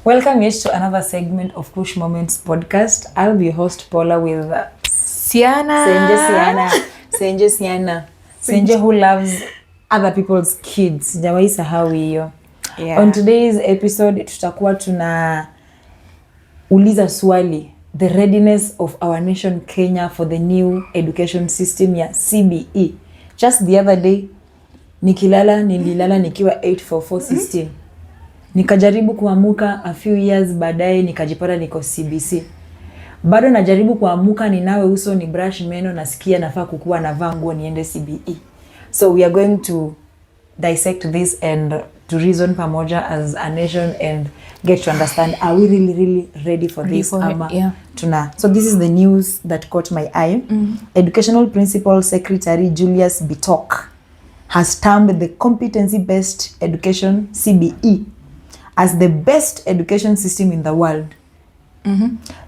Welcome yet to another segment of Push Moments podcast. I'll be your host Paula with Senje who loves other people's kids. Sijawahi sahau hiyo. Yeah. On today's episode tutakuwa uliza swali, the readiness of our nation Kenya for the new education system ya CBE. Just the other day nililala nikiwa 844 system. Nikajaribu kuamuka a few years baadaye nikajipata niko CBC. Bado najaribu kuamuka ninawe uso ni brush meno nasikia nafaa kukuwa navaa nguo niende CBE. So we are going to dissect this and to reason pamoja as a nation and get to understand, are we really ready for this? So this is the news that caught my eye. Educational Principal Secretary Julius Bitok has termed the Competency-Based Education CBE as the best education system in the world,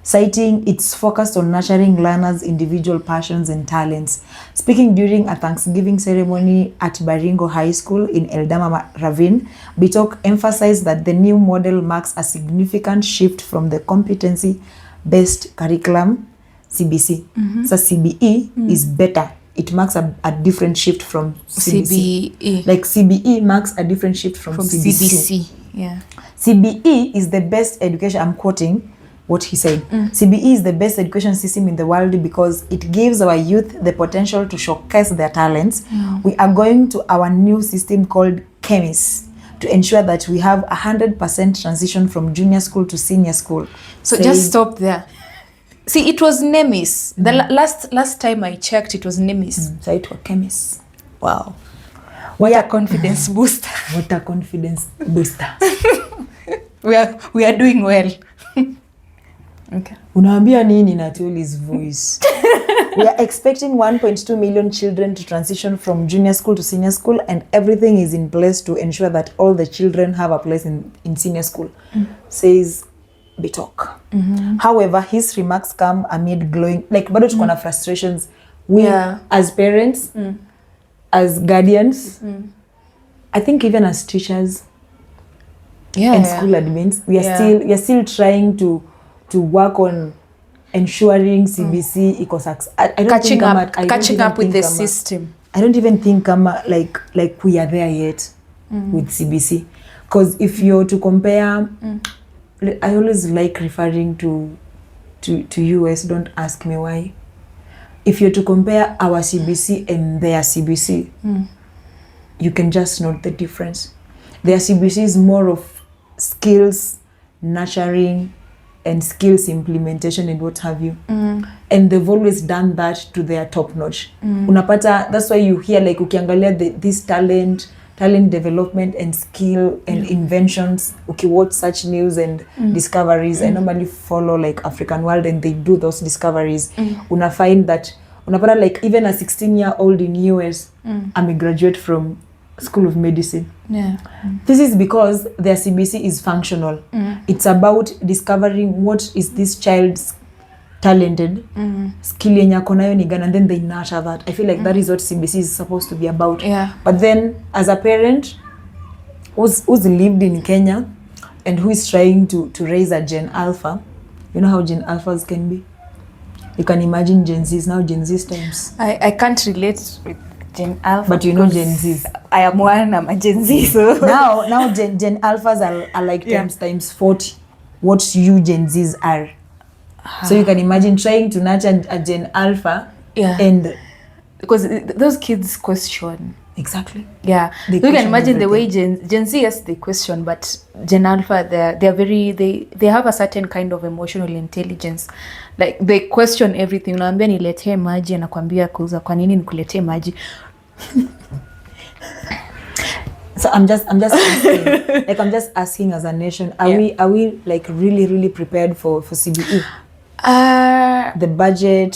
citing its focus on nurturing learners' individual passions and talents. Speaking during a Thanksgiving ceremony at Baringo High School in Eldama Ravine, Bitok emphasized that the new model marks a significant shift from the Competency-Based Curriculum, CBC. So CBE is better. It marks a different shift from CBC. Like CBE marks a different shift from CBC. Yeah. CBE is the best education, I'm quoting what he said. CBE is the best education system in the world because it gives our youth the potential to showcase their talents. We are going to our new system called CHEMIS to ensure that we have 100% transition from junior school to senior school. So just stop there. See, it was NEMIS. The last time I checked, it was NEMIS. So it was CHEMIS. Wow. What a confidence booster. What a confidence booster. We are doing well. Okay. Unaambia nini na Tuli's voice? We are expecting 1.2 million children to transition from junior school to senior school, and everything is in place to ensure that all the children have a place in senior school, says Bitok. However, his remarks come amid glowing, like bado tuko na frustrations. We as parents, as guardians, I think even as teachers and school admins, we are still trying to work on ensuring CBC equals catching up with the system. I don't even think like we are there yet with CBC, because if you're to compare, I always like referring to US, don't ask me why. If you're to compare our CBC and their CBC, you can just note the difference. Their CBC is more of skills nurturing and skills implementation and what have you. And they've always done that to their top notch. Unapata, that's why you hear like ukiangalia this talent development and skill and inventions, watch such news and discoveries. I normally follow like African World and they do those discoveries. Unapata like even a 16-year-old in US, I'm a graduate from School of Medicine. This is because their CBC is functional. It's about discovering what is this child's talented skill yenye ako nayo ni gani, and then they nurture that. I feel like that is what CBC is supposed to be about. But then as a parent who's lived in Kenya and who is trying to raise a Gen Alpha, you know how Gen Alphas can be. You can imagine Gen Z's now, Gen Z's times. I can't relate with Gen Alpha. But you know Gen Z's. I am one, I'm a Gen Z. So now Gen Alphas are like times 40 what you Gen Z's are. So you can imagine trying to nurture a Gen Alpha and because those kids question. Exactly. Yeah. You can imagine the way Gen Z, yes, they question, but Gen Alpha, they have a certain kind of emotional intelligence. Like they question everything. Unaambia niletee maji, anakuambia kuuza kwa nini nikuletee maji. So I'm just asking, like I'm just asking as a nation, are we like really prepared for CBE? The budget,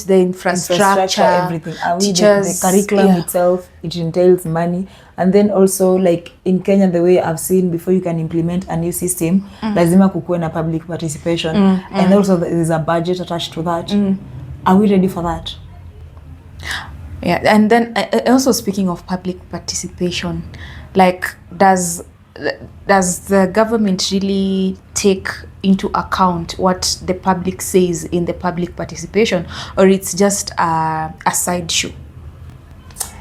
the infrastructure, everything. Teachers, the curriculum itself, it entails money. And then also, like in Kenya, the way I've seen, before you can implement a new system, lazima kukuwe na public participation. And also there's a budget attached to that. Are we ready for that? Yeah, and then also speaking of public participation, like does the government really take into account what the public says in the public participation, or it's just a sideshow?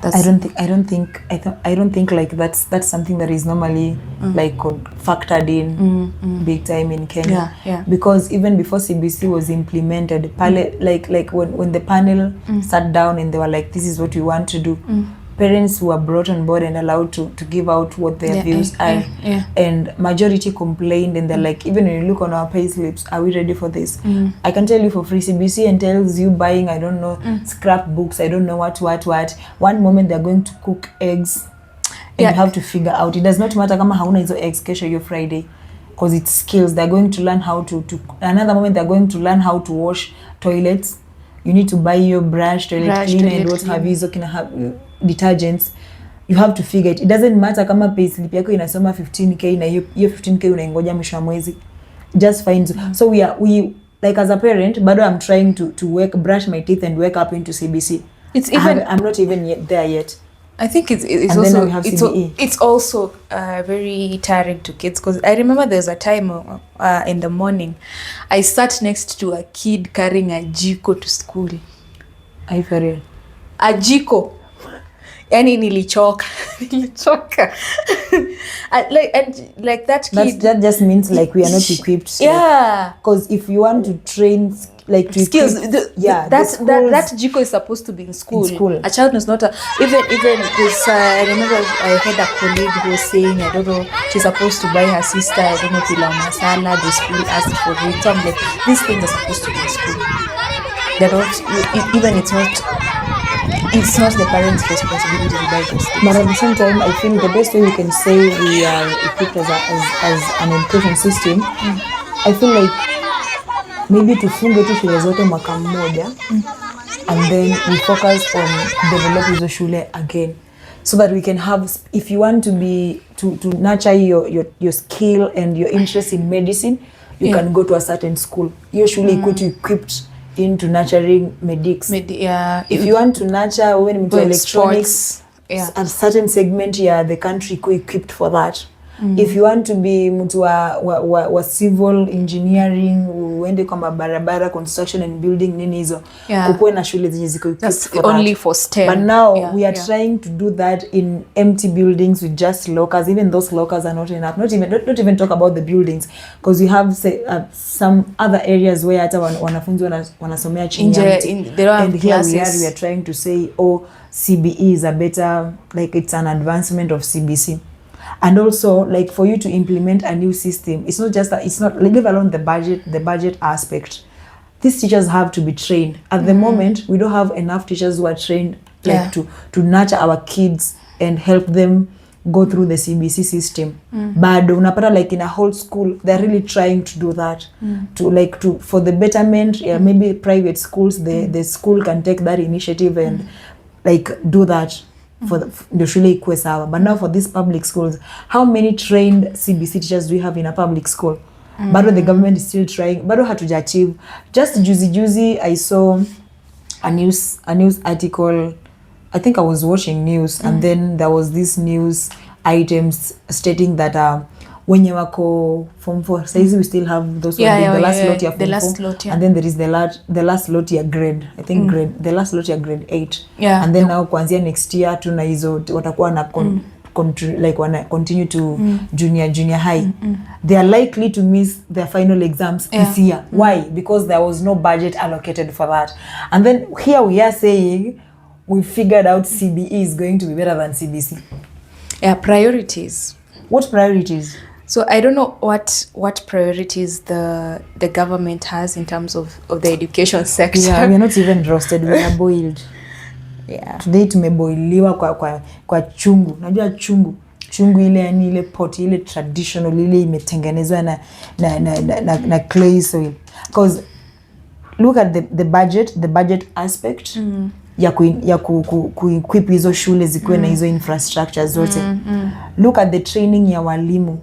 I don't think like that's something that is normally like factored in big time in Kenya. Because even before CBC was implemented, like when the panel sat down and they were like, this is what we want to do, parents were brought on board and allowed to give out what their views are. And majority complained, and they're like, even when you look on our pay slips, are we ready for this? I can tell you for free, CBC entails you buying, I don't know, scrapbooks, I don't know what. One moment they're going to cook eggs, and you have to figure out, it does not matter kama hauna hizo eggs kesho your Friday, because it's skills. They're going to learn how to another moment they're going to learn how to wash toilets. You need to buy your brush, toilet cleaner, and what have you, so can have detergents. You have to figure it. It doesn't matter kama pay slip yako inasoma 15k na hiyo 15k unaingoja mwisho wa mwezi. Just find. So we like as a parent, bado I'm trying to brush my teeth and wake up into CBC. It's even I'm not even there yet. I think it's also very tiring to kids, because I remember there's a time in the morning I sat next to a kid carrying a jiko to school. Are you for real? A jiko. Yani nilichoka. like that kid. That just means like we are not equipped. Because if you want to train like to skills, that jiko is supposed to be in school. A child is not even this. I remember I had a colleague who was saying, I don't know, she's supposed to buy her sister, I don't know, pilau masala. The school asked for it. So I'm like, these things are supposed to be in school. They're not even. It's not the parents' responsibility to buy those things. But at the same time, I think the best way we can say we are equipped as an education system, I feel like maybe tufunge tu shule zote mwaka mmoja, and then we focus on develop hizo shule again, so that we can have, if you want to be to nurture your skill and your interest in medicine, you can go to a certain school. Your shule equipped into nurturing medics. If you want to nurture when into electronics, a certain segment the country equipped for that. If you want to be mtu wa civil engineering, uende kwa barabara, construction and building, nini hizo, kukuwe na shule zenye ziko equipped for that. Only for STEM. But now we are trying to do that in empty buildings with just lockers. Even those lockers are not enough. Not even talk about the buildings, because we have some other areas where hata wanafunzi wanasomea chini ya mti. And here we are trying to say, CBE is a better, like it's an advancement of CBC. And also, like, for you to implement a new system, it's not leave alone the budget aspect. These teachers have to be trained. At the moment, we don't have enough teachers who are trained like to nurture our kids and help them go through the CBC system. But unapata like in a whole school, they're really trying to do that for the betterment. Maybe private schools, the school can take that initiative and like do that. For the shule ikuwe sawa. But now for these public schools, how many trained CBC teachers do we have in a public school? Bado the government is still trying. Bado hatuja achieve. Just juzi I saw a news article. I think I was watching news, and then there was this news items stating that wenye wako form 4, saizi we still have those the last lot ya form 4, and then there is the last lot ya grade, I think the last lot ya grade 8, and then now kuanzia next year tuna hizo watakuwa na wana continue to junior high. They are likely to miss their final exams this year. Why? Because there was no budget allocated for that. And then here we are saying we figured out CBE is going to be better than CBC. Priorities. What priorities? So I don't know what priorities the government has in terms of the education sector. We're not even roasted, we are boiled. Today tumeboiliwa kwa chungu. Unajua chungu ile, yani ile pot ile traditional ile imetengenezwa na clay soil. Because look at the budget aspect ya kuequip hizo shule zikuwe na hizo infrastructure zote. Look at the training ya walimu.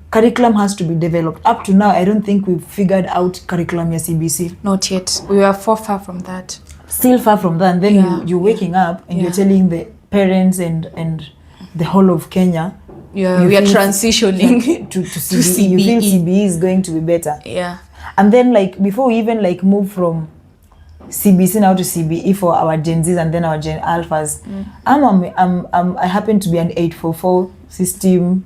Curriculum has to be developed. Up to now, I don't think we've figured out curriculum ya CBC. Not yet. We are far from that. Still far from that. And then you're waking up and you're telling the parents and the whole of Kenya, we are transitioning to CBE. You feel CBE is going to be better. Yeah. And then like before we even like move from CBC now to CBE for our Gen Zs and then our Gen Alphas, I happen to be an 844 system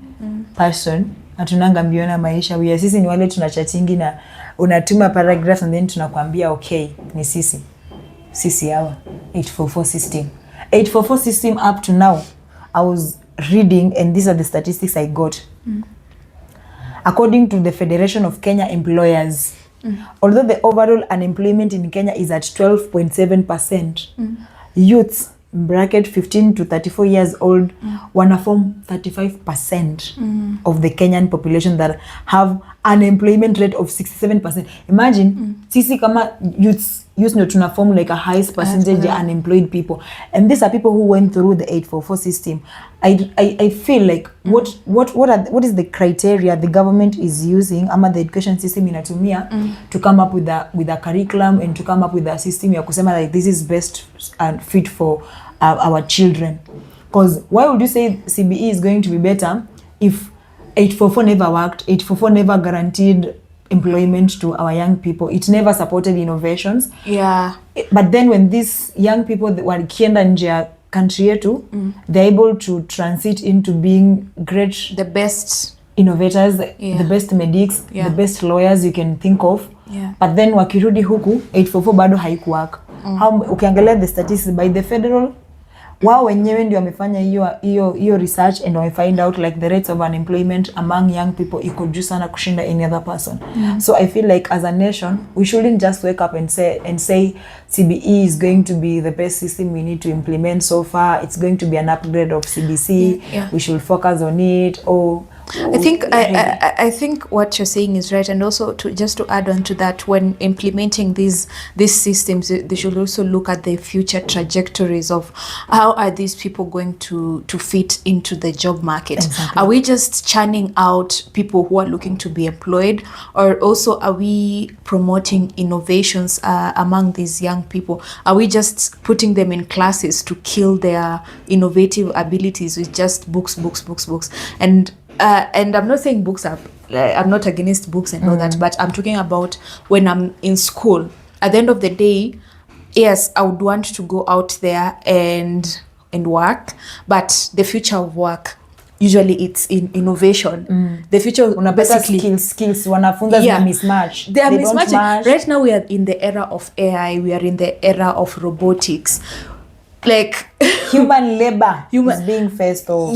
person. Hatunanga mbiona maisha. Sisi ni wale tunachatingi na unatuma paragraph and then tunakwambia okay, ni sisi hawa 844 system. 844 system up to now, I was reading and these are the statistics I got. According to the Federation of Kenya Employers, although the overall unemployment in Kenya is at 12.7%, youths bracket 15 to 34 years old wanna form 35% of the Kenyan population that have unemployment rate of 67%. Imagine, sisi kama youths no tuna form like a highest percentage of unemployed people, and these are people who went through the 844 system. I feel like what is the criteria the government is using ama the education system inatumia to come up with a curriculum and to come up with a system ya kusema like this is best and fit for our children? Because why would you say CBE is going to be better if 844 never worked, 844 never guaranteed employment to our young people, it never supported innovations? Yeah. But then when these young people wakienda nje ya country yetu, they're able to transit into being great, the best innovators, the best medics, the best lawyers you can think of. But then wakirudi huku 844 bado haikuwork. How ukiangalia the statistics by the federal, wao wenyewe ndio wamefanya hiyo research and we find out like the rates of unemployment among young people iko juu sana kushinda any other person. So I feel like as a nation we shouldn't just wake up and say CBE is going to be the best system we need to implement so far. It's going to be an upgrade of CBC. We should focus on it. I think what you're saying is right, and also to add on to that, when implementing these systems, they should also look at the future trajectories of how are these people going to fit into the job market. Exactly. Are we just churning out people who are looking to be employed, or also are we promoting innovations among these young people? Are we just putting them in classes to kill their innovative abilities with just books? And I'm not saying books are, I'm not against books and all that, but I'm talking about when I'm in school. At the end of the day, yes, I would want to go out there and work, but the future of work, usually it's in innovation. The future, basically skills wanafunza mismatch. They are mismatched. Right now we are in the era of AI, we are in the era of robotics. Like human labor is being faced off.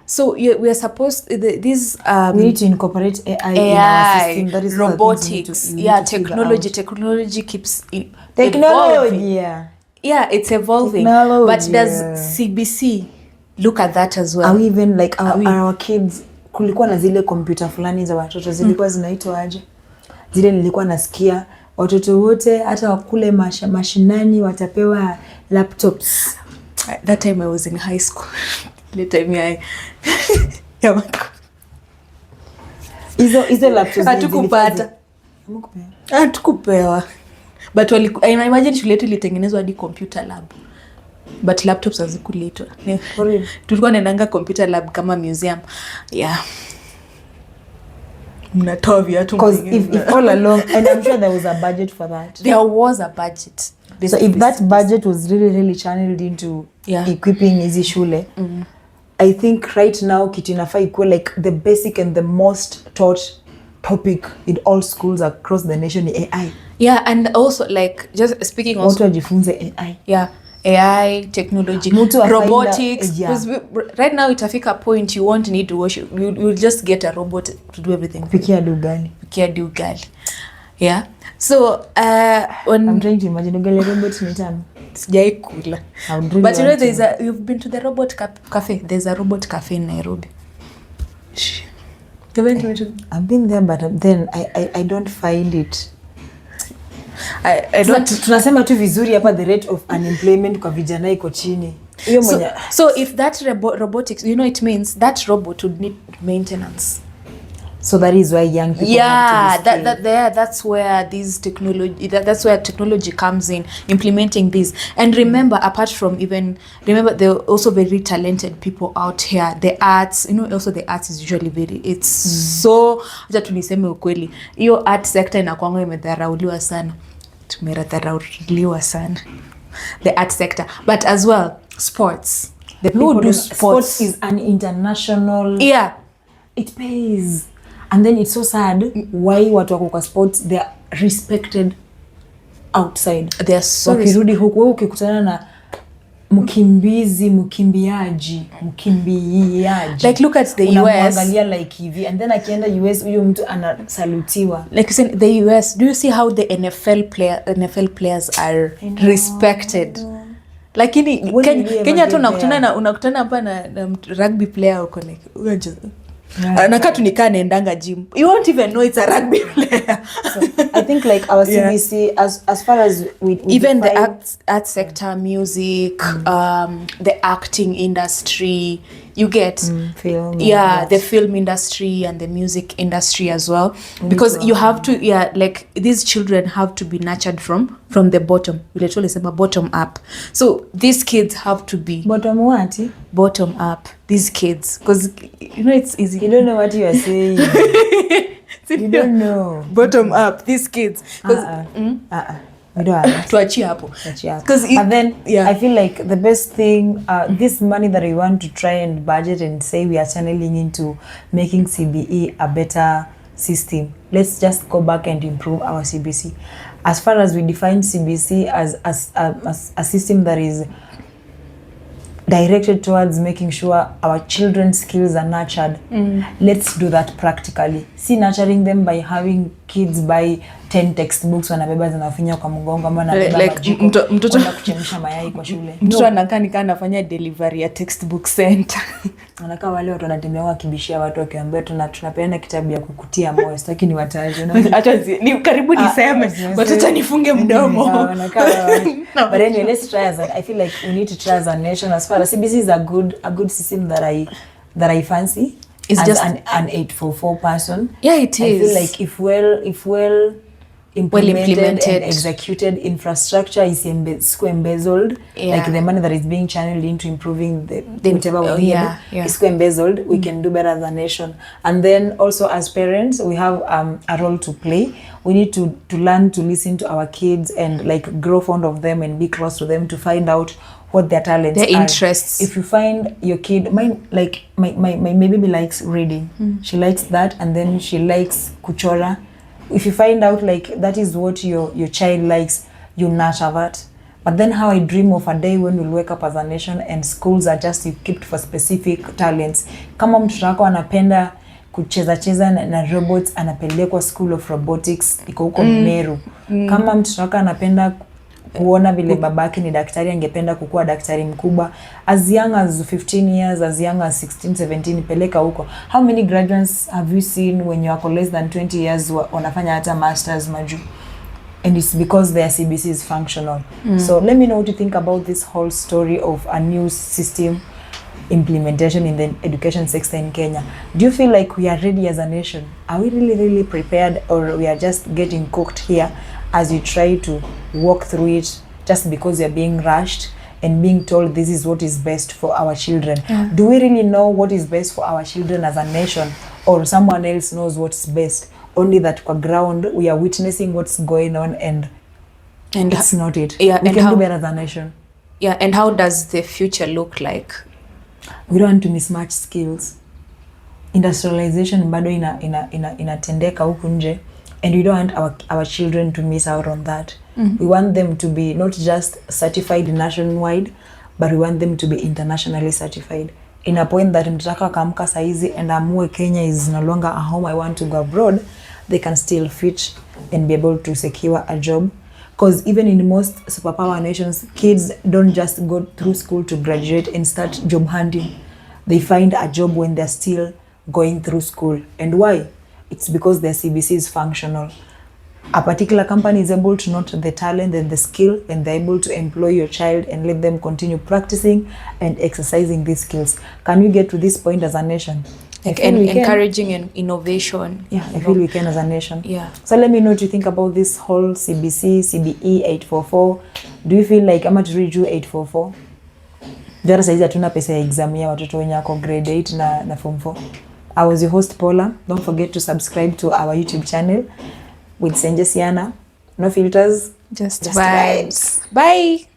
So we are supposed we need to incorporate AI in our system. That is robotics. Technology keeps evolving. It's evolving. But does CBC look at that as well? Are we even like our kids? Kulikuwa na zile kompyuta fulani za watoto zilikuwa zinaitwa aje? Zile nilikuwa nasikia watoto wote hata wakule mashinani watapewa laptops. That time I was in high school. Later me Hizo laptops hatukupewa. But I imagine shule yetu ilitengenezwa hadi computer lab. But laptops hazikuletwa. Tulikuwa naendanga computer lab kama museum. Mnatoa viatu. Because if all along, and I'm sure there was a budget for that. There was a budget. So if that budget was really channeled into equipping hizi shule, I think right now kitu inafaa ikuwe like the basic and the most taught topic in all schools across the nation is AI. And also like just speaking also. Watu wajifunze AI. AI, technology, robotics. Right now itafika point you won't need to wash. You'll just get a robot to do everything. Pikia do ugali. So when I'm trying to imagine ugali robot ni tamu. Sijai kula. But you know you've been to the robot cafe. There's a robot cafe in Nairobi. I've been there, but then I don't find it. I don't. Tunasema tu vizuri hapa, the rate of unemployment kwa vijana iko chini. Hiyo mwenye. So if that robotics, you know, it means that robot would need maintenance. So that is why young people have to be skilled. That's where these technology, that's where technology comes in, implementing this. And remember, apart from there are also very talented people out here. The arts, you know, also the arts is usually it's so, acha tuniseme ukweli, hiyo art sector inakuanga imedharauliwa sana. Tumeradharauliwa sana, the art sector. But as well, sports. The people who do sports is an international. Yeah. It pays. And then it's so sad why watu wako kwa sports, they are respected outside. They are so wakirudi huku wewe ukikutana na mkimbiaji. Like look at the US. Unamwangalia like hivi, and then akienda US huyo mtu anasalutiwa. Like in the US, do you see how the NFL players are respected? Lakini Kenya tu unakutana hapa na rugby player uko like anakaa tu nikaa naendanga gym. You won't even know it's a rugby player. So I think like our CBC, as far as we even the art sector, music, the acting industry, you get film, the film industry and the music industry as well, because you have to like these children have to be nurtured from the bottom. We literally say bottom up. So these kids have to be bottom up, these kids, because you know it's easy. You don't know what you are saying. You don't know. Bottom up, these kids. Tuachie hapo. But then I feel like the best thing, this money that we want to try and budget and say we are channeling into making CBE a better system, let's just go back and improve our CBC. As far as we define CBC as a system that is directed towards making sure our children's skills are nurtured, let's do that practically. See, nurturing them by having kids buy 10 textbooks wanabeba zinafinya kwa mgongo ama anabeba mtoto kuchemsha mayai kwa shule. Mtoto anakaa nikaa anafanya delivery ya textbook center. Anakaa wale watu wanatembea wakibishia watu wakiambia tunapeana kitabu ya kukutia moyo, sitaki ni wataje. Acha ni karibu niseme watoto nifunge mdomo. But anyway, let's try I feel like we need to try as a nation. As far as CBC is a good system that I fancy. It's as just an 844 person. Yeah, it is. I feel like if well implemented and executed, infrastructure is embezzled, like the money that is being channeled into improving the whatever we need is embezzled, we can do better as a nation. And then also as parents, we have a role to play. We need to learn to listen to our kids and like grow fond of them and be close to them to find out what their talents their interests. If you find your kid, my baby likes reading, she likes that, and then she likes kuchora. If you find out like that is what your child likes, you nurture that. But then how I dream of a day when we'll wake up as a nation and schools are just equipped for specific talents. Kama mtoto wako anapenda kucheza na robots, anapelekwa school of robotics iko huko Meru. Kama mtoto wako anapenda kuona vile babake ni daktari, angependa kukua daktari mkubwa, as young as 15 years, as young as 16, 17, peleka huko. How many graduates have you seen when you are less than 20 years wanafanya hata masters maju? And it's because their CBC is functional. So let me know what you think about this whole story of a new system implementation in the education sector in Kenya. Do you feel like we are ready as a nation? Are we really prepared, or we are just getting cooked here as you try to walk through it just because you're being rushed and being told this is what is best for our children? Do we really know what is best for our children as a nation, or someone else knows what's best? Only that kwa ground we are witnessing what's going on and it's not it. We can do better as a nation. And how does the future look like? We don't want to mismatch skills. Industrialization bado inatendeka huku nje, and we don't want our children to miss out on that. We want them to be not just certified nationwide, but we want them to be internationally certified. In a point that mtaka kaamka saizi and amue Kenya is no longer a home, I want to go abroad, they can still fit and be able to secure a job. Because even in most superpower nations, kids don't just go through school to graduate and start job hunting. They find a job when they're still going through school. And why? It's because their CBC is functional. a particular company is able to note the talent and the skill, and they're able to employ your child and let them continue practicing and exercising these skills. Can we get to this point as a nation? Like encouraging innovation. Yeah, I feel we can as a nation. Yeah. So let me know what you think about this whole CBC, CBE 844. Do you feel like ama turiju 844? Jara saizi hatuna pesa ya exam ya watoto wenye wako grade 8 na form 4. I was your host Paula. Don't forget to subscribe to our YouTube channel with Senje Siana. No filters, Just vibes. Bye.